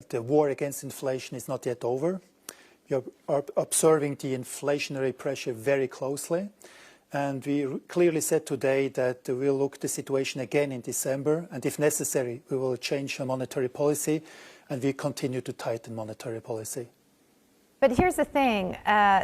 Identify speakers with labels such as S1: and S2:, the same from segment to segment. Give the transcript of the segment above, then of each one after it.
S1: The war against inflation is not yet over. We are observing the inflationary pressure very closely. And we clearly said today that we'll look at the situation again in December, and if necessary, we will change our monetary policy, and we continue to tighten monetary policy.
S2: But here's the thing,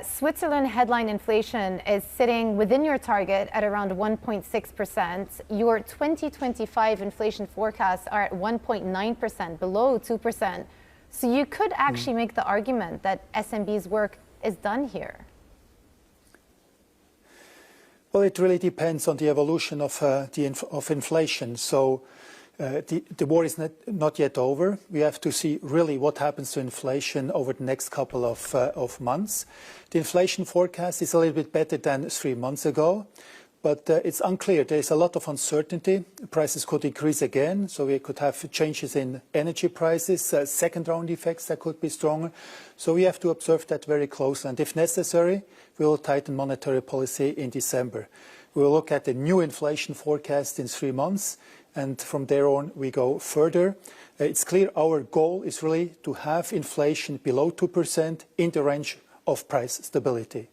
S2: Switzerland headline inflation is sitting within your target at around 1.6%. Your 2025 inflation forecasts are at 1.9%, below 2%. So you could actually make the argument that SNB's work is done here.
S1: Well, it really depends on the evolution of inflation. So the war is not yet over. We have to see really what happens to inflation over the next couple of months. The inflation forecast is a little bit better than 3 months ago, but it's unclear. There is a lot of uncertainty. Prices could increase again, so we could have changes in energy prices, second round effects that could be stronger. So we have to observe that very closely, and if necessary, we will tighten monetary policy in December. We will look at the new inflation forecast in 3 months, and from there on we go further. It's clear our goal is really to have inflation below 2% in the range of price stability.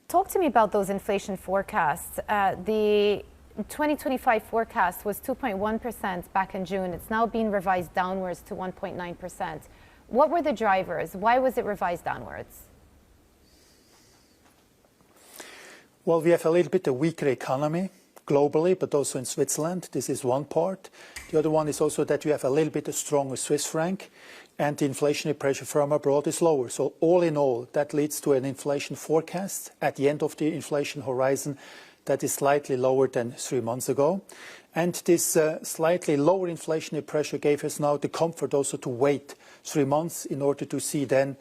S2: Talk to me about those inflation forecasts. The 2025 forecast was 2.1% back in June. It's now been revised downwards to 1.9%. What were the drivers? Why was it revised downwards?
S1: Well, we have a little bit a weaker economy globally, but also in Switzerland. This is one part. The other one is also that we have a little bit a stronger Swiss franc, and the inflationary pressure from abroad is lower. So all in all, that leads to an inflation forecast at the end of the inflation horizon that is slightly lower than 3 months ago. And this slightly lower inflationary pressure gave us now the comfort also to wait 3 months in order to see then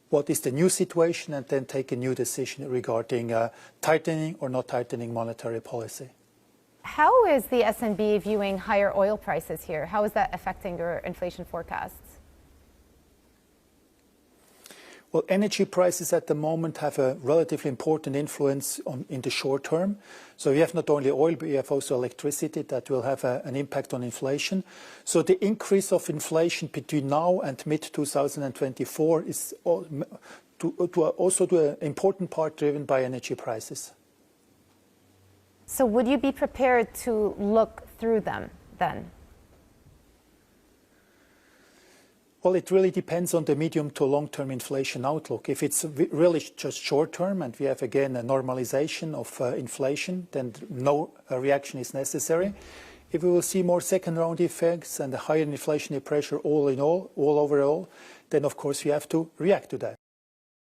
S1: what is the new situation and then take a new decision regarding tightening or not tightening monetary policy.
S2: How is the SNB viewing higher oil prices here? How is that affecting your inflation forecasts?
S1: Well, energy prices at the moment have a relatively important influence in the short term. So we have not only oil, but we have also electricity that will have an impact on inflation. So the increase of inflation between now and mid-2024 is also to an important part driven by energy prices.
S2: So would you be prepared to look through them then?
S1: Well, it really depends on the medium to long-term inflation outlook. If it's really just short-term and we have again a normalization of inflation, then no reaction is necessary. If we will see more second-round effects and a higher inflationary pressure all in all, overall, then of course we have to react to that.